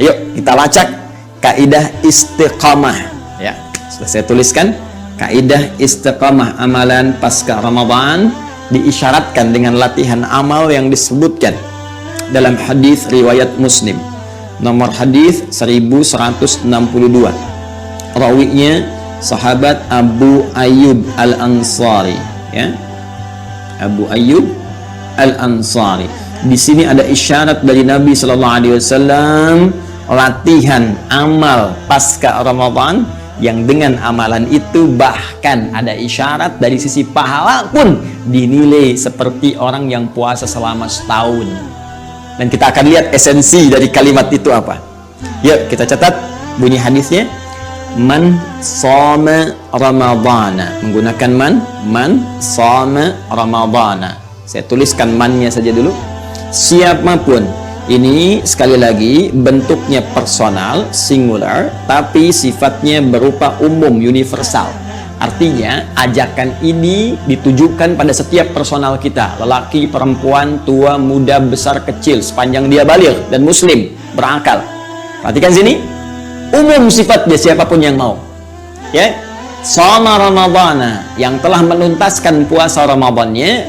Yuk kita lacak kaidah istiqamah ya. Sudah saya tuliskan kaidah istiqamah amalan pasca Ramadan diisyaratkan dengan latihan amal yang disebutkan dalam hadis riwayat Muslim nomor hadis 1162. Rawinya sahabat Abu Ayyub Al-Ansari ya. Abu Ayyub Al-Ansari. Di sini ada isyarat dari Nabi Sallallahu Alaihi Wasallam latihan amal pasca Ramadan yang dengan amalan itu bahkan ada isyarat dari sisi pahala pun dinilai seperti orang yang puasa selama setahun. Dan kita akan lihat esensi dari kalimat itu apa. Yuk kita catat bunyi hadisnya. Man shoma Ramadana, menggunakan man shoma Ramadana. Saya tuliskan mannya saja dulu. Siapapun, ini sekali lagi bentuknya personal, singular, tapi sifatnya berupa umum, universal. Artinya ajakan ini ditujukan pada setiap personal kita, lelaki, perempuan, tua, muda, besar, kecil, sepanjang dia baligh dan muslim, berakal. Perhatikan sini, umum sifatnya siapapun yang mau. Ya, shoma Ramadana, yang telah menuntaskan puasa Ramadannya,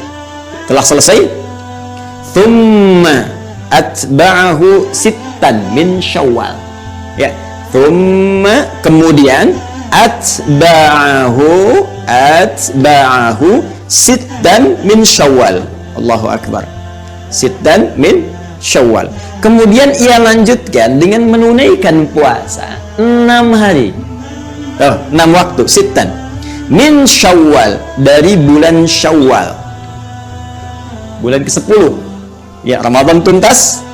telah selesai. Thumma atba'ahu sittan min Syawal. Ya, thumma kemudian atba'ahu sittan min Syawal. Allahu akbar. Sittan min Syawal. Kemudian ia lanjutkan dengan menunaikan puasa 6 hari. 6 waktu, sittan min Syawal, dari bulan Syawal. Bulan ke-10. Ya, Ramadan tuntas,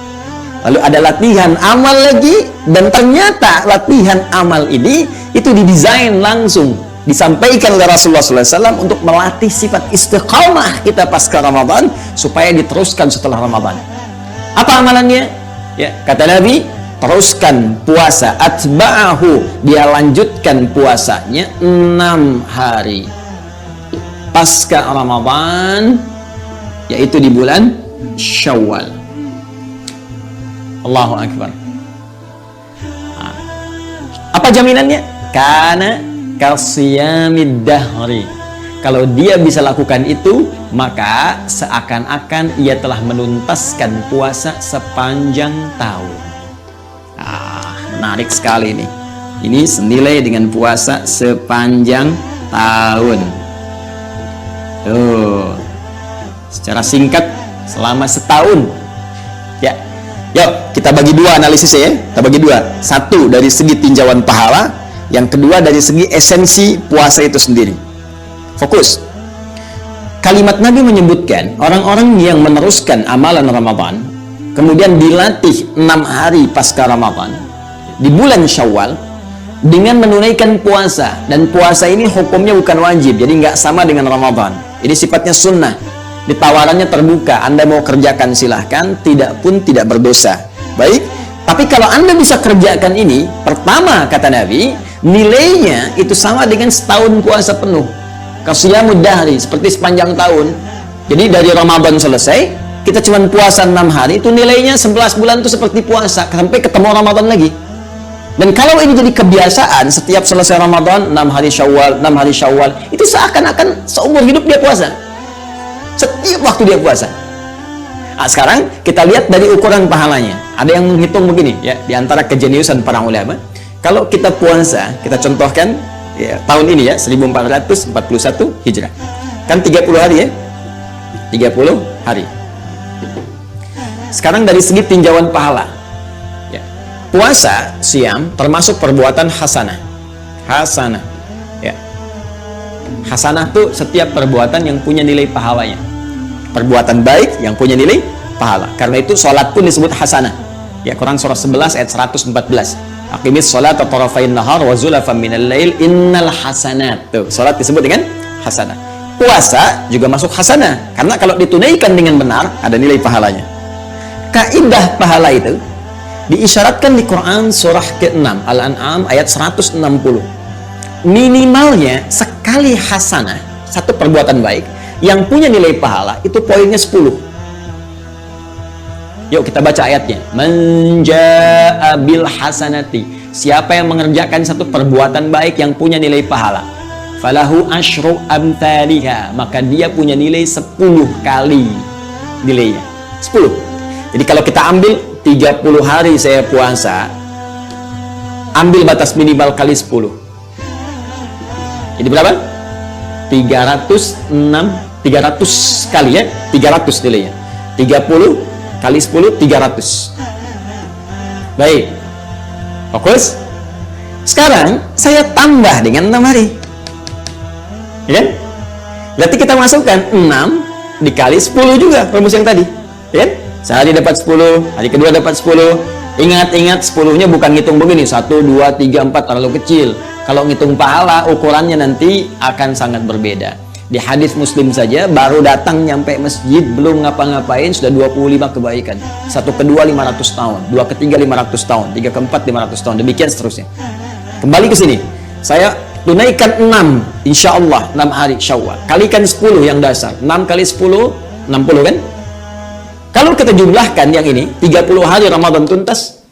lalu ada latihan amal lagi, dan ternyata latihan amal ini itu didesain langsung, disampaikan oleh Rasulullah SAW untuk melatih sifat istiqamah kita pasca Ramadan supaya diteruskan setelah Ramadan. Apa amalannya? Ya, kata Nabi, teruskan puasa, atba'ahu, dia lanjutkan puasanya 6 hari pasca Ramadan, yaitu di bulan Syawal. Allahu akbar. Apa jaminannya? Karena kasiyamid dahri. Kalau dia bisa lakukan itu, maka seakan-akan ia telah menuntaskan puasa sepanjang tahun. Menarik sekali ini. Ini senilai dengan puasa sepanjang tahun. Tuh. Secara singkat selama setahun. Ya, yuk kita bagi dua analisisnya ya. Kita bagi dua. Satu dari segi tinjauan pahala, yang kedua dari segi esensi puasa itu sendiri. Fokus. Kalimat Nabi menyebutkan orang-orang yang meneruskan amalan Ramadan, kemudian dilatih 6 hari pasca Ramadan di bulan Syawal dengan menunaikan puasa, dan puasa ini hukumnya bukan wajib, jadi nggak sama dengan Ramadan. Ini sifatnya sunnah. Ditawarannya terbuka, Anda mau kerjakan silahkan, tidak pun tidak berdosa. Baik, tapi kalau Anda bisa kerjakan ini, pertama kata Nabi, nilainya itu sama dengan setahun puasa penuh. Qasiyamud dahri, seperti sepanjang tahun. Jadi dari Ramadan selesai, kita cuma puasa 6 hari, itu nilainya 11 bulan itu seperti puasa, sampai ketemu Ramadan lagi. Dan kalau ini jadi kebiasaan, setiap selesai Ramadan, 6 hari Syawal, 6 hari Syawal, itu seakan-akan seumur hidup dia puasa. Setiap waktu dia puasa. Nah, sekarang kita lihat dari ukuran pahalanya. Ada yang menghitung begini ya, di antara kejeniusan para ulama. Kalau kita puasa, kita contohkan ya, tahun ini ya, 1441 Hijrah. Kan 30 hari ya. 30 hari. Sekarang dari segi tinjauan pahala. Ya. Puasa, siam termasuk perbuatan hasanah. Hasanah. Ya. Hasanah tuh setiap perbuatan yang punya nilai pahalanya. Perbuatan baik yang punya nilai pahala. Karena itu sholat pun disebut hasanah. Ya, Quran surah 11 ayat 114. Aqimis sholat tarafain nahar wa zulafan minal lail innal hasanat. Tuh, sholat disebut dengan hasanah. Puasa juga masuk hasanah. Karena kalau ditunaikan dengan benar, ada nilai pahalanya. Kaidah pahala itu diisyaratkan di Quran surah ke-6 Al-An'am ayat 160. Minimalnya sekali hasanah, satu perbuatan baik yang punya nilai pahala itu poinnya 10. Yuk kita baca ayatnya. Man jaa bil hasanati, siapa yang mengerjakan satu perbuatan baik yang punya nilai pahala, falahu asyru amthaliha, maka dia punya nilai 10 kali nilainya. 10. Jadi kalau kita ambil 30 hari saya puasa, ambil batas minimal kali 10. Jadi berapa? 300 kali ya, 300 nilainya. 30 kali 10, 300. Baik, fokus. Sekarang saya tambah dengan 6 hari, ya kan? Berarti kita masukkan 6 dikali 10 juga, rumus yang tadi, ya kan? Sehari dapat 10, hari kedua dapat 10. Ingat-ingat 10-nya bukan ngitung begini, 1, 2, 3, 4, terlalu kecil. Kalau ngitung pahala, ukurannya nanti akan sangat berbeda. Di hadis Muslim saja, baru datang nyampe masjid, belum ngapa-ngapain, sudah 25 kebaikan. Satu kedua 500 tahun, dua ketiga 500 tahun, tiga keempat 500 tahun, demikian seterusnya. Kembali ke sini, saya tunaikan 6, insya Allah 6 hari Syawal. Kalikan 10 yang dasar, 6 kali 10, 60 kan? Kalau kita jumlahkan yang ini, 30 hari Ramadan tuntas,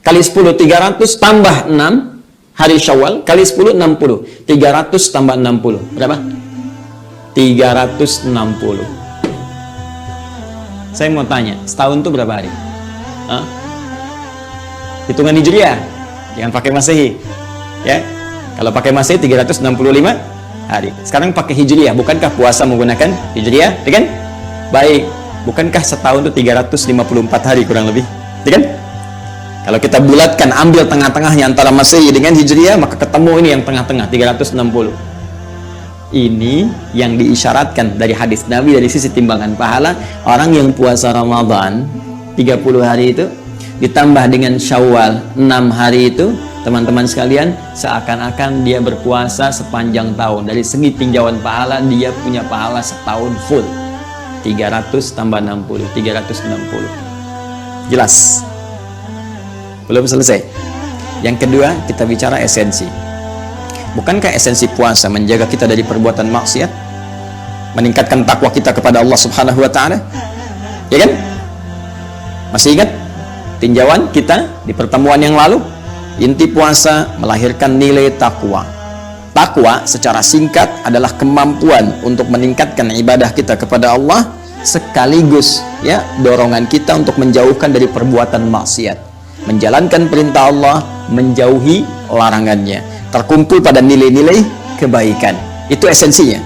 kali 10 300, tambah 6 hari Syawal, kali 10 60, 300 tambah 60, berapa? 360. Saya mau tanya, setahun itu berapa hari? Hah? Hitungan Hijriah, jangan pakai Masehi, ya. Kalau pakai Masehi 365 hari. Sekarang pakai Hijriah, bukankah puasa menggunakan Hijriah, ya kan? Baik, bukankah setahun itu 354 hari kurang lebih, ya kan? Kalau kita bulatkan, ambil tengah-tengahnya antara Masehi dengan Hijriah, maka ketemu ini yang tengah-tengah, 360. Ini yang diisyaratkan dari hadis Nabi dari sisi timbangan pahala. Orang yang puasa Ramadan 30 hari itu ditambah dengan Syawal 6 hari itu, teman-teman sekalian, seakan-akan dia berpuasa sepanjang tahun. Dari segi tinjauan pahala, dia punya pahala setahun full. 300 tambah 60, 360. Jelas? Belum selesai. Yang kedua, kita bicara esensi. Bukankah esensi puasa menjaga kita dari perbuatan maksiat, meningkatkan takwa kita kepada Allah Subhanahu wa Ta'ala, ya kan? Masih ingat tinjauan kita di pertemuan yang lalu? Inti puasa melahirkan nilai takwa. Takwa secara singkat adalah kemampuan untuk meningkatkan ibadah kita kepada Allah, sekaligus ya dorongan kita untuk menjauhkan dari perbuatan maksiat, menjalankan perintah Allah, menjauhi larangannya, terkumpul pada nilai-nilai kebaikan. Itu esensinya.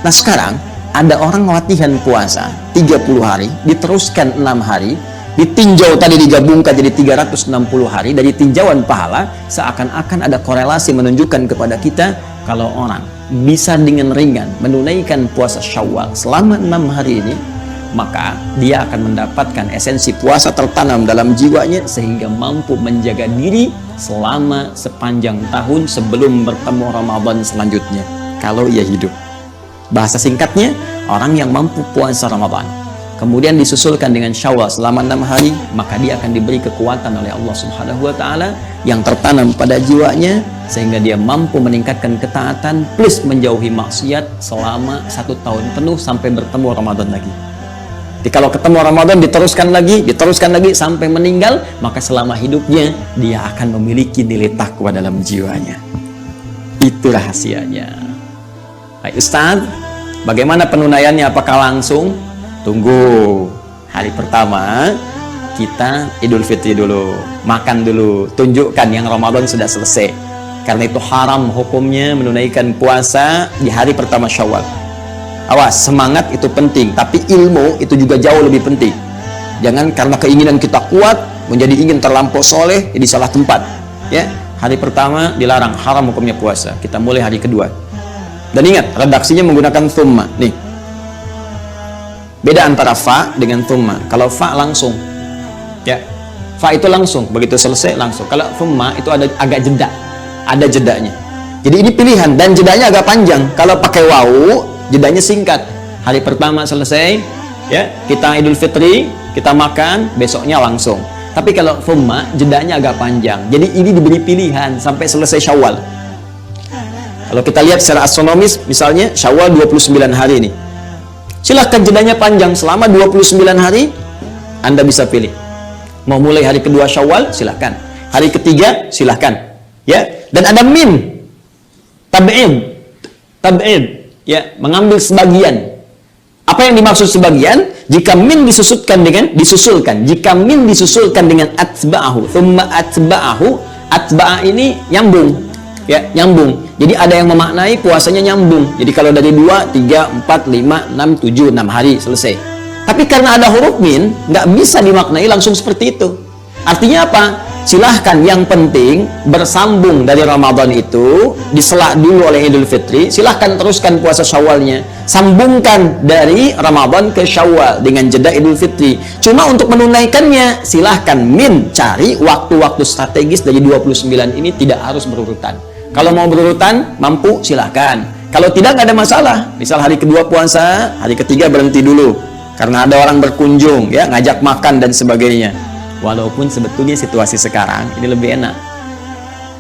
Nah sekarang ada orang latihan puasa 30 hari, diteruskan 6 hari, ditinjau tadi digabungkan jadi 360 hari. Dari tinjauan pahala, seakan-akan ada korelasi menunjukkan kepada kita kalau orang bisa dengan ringan menunaikan puasa Syawal selama 6 hari ini, maka dia akan mendapatkan esensi puasa tertanam dalam jiwanya sehingga mampu menjaga diri selama sepanjang tahun sebelum bertemu Ramadan selanjutnya, kalau ia hidup. Bahasa singkatnya, orang yang mampu puasa Ramadan kemudian disusulkan dengan Syawal selama 6 hari, maka dia akan diberi kekuatan oleh Allah Subhanahu wa Ta'ala yang tertanam pada jiwanya sehingga dia mampu meningkatkan ketaatan plus menjauhi maksiat selama 1 tahun penuh sampai bertemu Ramadan lagi. Jadi kalau ketemu Ramadan diteruskan lagi sampai meninggal, maka selama hidupnya dia akan memiliki nilai takwa dalam jiwanya. Itu rahasianya. Baik Ustaz, bagaimana penunaiannya? Apakah langsung? Tunggu. Hari pertama kita Idul Fitri dulu, makan dulu, tunjukkan yang Ramadan sudah selesai. Karena itu haram hukumnya menunaikan puasa di hari pertama Syawal. Awas, semangat itu penting, tapi ilmu itu juga jauh lebih penting. Jangan karena keinginan kita kuat menjadi ingin terlampau soleh jadi salah tempat. Ya, hari pertama dilarang, haram hukumnya puasa. Kita mulai hari kedua. Dan ingat, redaksinya menggunakan thumma. Nih, beda antara fa dengan thumma. Kalau fa langsung, ya, fa itu langsung, begitu selesai langsung. Kalau thumma itu ada agak jeda, ada jedanya. Jadi ini pilihan dan jedanya agak panjang. Kalau pakai wawu, jedanya singkat. Hari pertama selesai, ya, kita Idul Fitri, kita makan, besoknya langsung. Tapi kalau thumma, jedanya agak panjang. Jadi ini diberi pilihan sampai selesai Syawal. Kalau kita lihat secara astronomis, misalnya Syawal 29 hari ini. Silahkan jedanya panjang selama 29 hari, Anda bisa pilih. Mau mulai hari kedua Syawal, silahkan. Hari ketiga, silahkan. Ya, dan ada min, tab'id, ya, mengambil sebagian. Apa yang dimaksud sebagian? Jika min disusulkan. Jika min disusulkan dengan atba'ahu, thumma atba'ahu, atba'a ini nyambung. Ya, nyambung. Jadi ada yang memaknai puasanya nyambung. Jadi kalau dari 2, 3, 4, 5, 6, 7, 6 hari selesai. Tapi karena ada huruf min, nggak bisa dimaknai langsung seperti itu. Artinya apa? Silahkan, yang penting bersambung dari Ramadan itu, disela dulu oleh Idul Fitri, silahkan teruskan puasa Syawalnya, sambungkan dari Ramadan ke Syawal dengan jeda Idul Fitri. Cuma untuk menunaikannya, silahkan cari waktu-waktu strategis dari 29 ini, tidak harus berurutan. Kalau mau berurutan, mampu, silahkan. Kalau tidak, nggak ada masalah. Misal hari kedua puasa, hari ketiga berhenti dulu karena ada orang berkunjung, ya, ngajak makan dan sebagainya. Walaupun sebetulnya situasi sekarang ini lebih enak,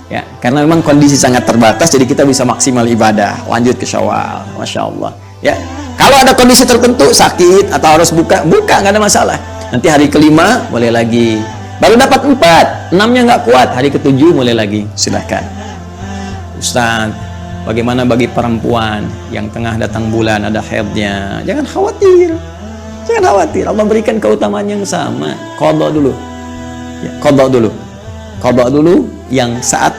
ya, karena memang kondisi sangat terbatas, jadi kita bisa maksimal ibadah, lanjut ke Syawal, Masya Allah, ya. Kalau ada kondisi tertentu, sakit atau harus buka, nggak ada masalah. Nanti hari kelima boleh lagi, baru dapat 4, 6-nya nggak kuat, hari ke-7 mulai lagi, silahkan. Ustaz, bagaimana bagi perempuan yang tengah datang bulan, ada haidnya? Jangan khawatir, Allah berikan keutamaan yang sama. Qadha dulu, ya, qadha dulu yang saat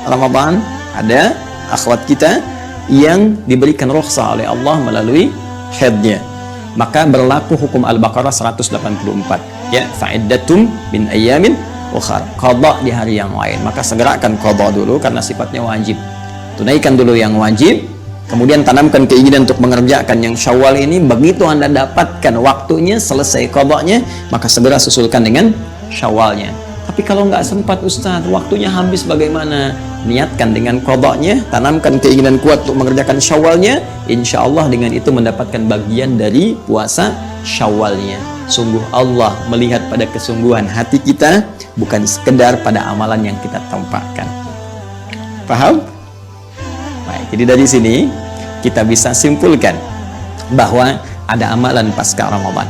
Ramadan. Ada akhwat kita yang diberikan rukhsah oleh Allah melalui haidnya, maka berlaku hukum Al-Baqarah 184, ya, fa'iddatum min ayyamin ukhar, qadha di hari yang lain. Maka segerakan qadha dulu karena sifatnya wajib. Tunaikan dulu yang wajib, kemudian tanamkan keinginan untuk mengerjakan yang Syawal ini. Begitu Anda dapatkan waktunya, selesai qadhanya, maka segera susulkan dengan Syawalnya. Tapi kalau nggak sempat Ustaz, waktunya habis, bagaimana? Niatkan dengan qadhanya, tanamkan keinginan kuat untuk mengerjakan Syawalnya. Insya Allah dengan itu mendapatkan bagian dari puasa Syawalnya. Sungguh Allah melihat pada kesungguhan hati kita, bukan sekedar pada amalan yang kita tampakkan. Paham? Baik, jadi dari sini kita bisa simpulkan bahwa ada amalan pasca Ramadan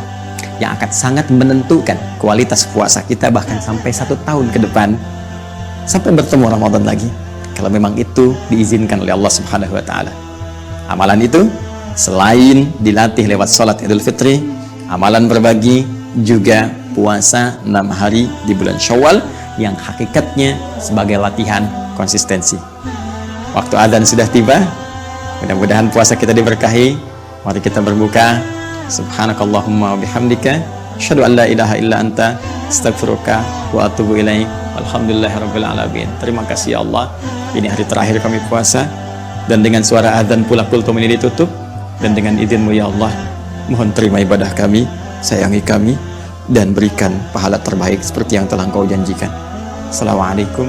yang akan sangat menentukan kualitas puasa kita, bahkan sampai 1 tahun ke depan, sampai bertemu Ramadan lagi, kalau memang itu diizinkan oleh Allah Subhanahu wa Ta'ala. Amalan itu selain dilatih lewat sholat Idul Fitri, amalan berbagi, juga puasa 6 hari di bulan Syawal yang hakikatnya sebagai latihan konsistensi. Waktu adzan sudah tiba, mudah-mudahan puasa kita diberkahi. Mari kita berbuka. Subhanakallahumma wa bihamdika, asyhadu an la ilaha illa anta, astaghfiruka wa atubu ilaik. Walhamdulillahirabbil alamin. Terima kasih ya Allah. Ini hari terakhir kami puasa, dan dengan suara adzan pula kultum ini ditutup, dan dengan izin-Mu ya Allah, mohon terima ibadah kami, sayangi kami, dan berikan pahala terbaik seperti yang telah Engkau janjikan. Assalamualaikum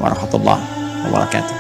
warahmatullahi wabarakatuh.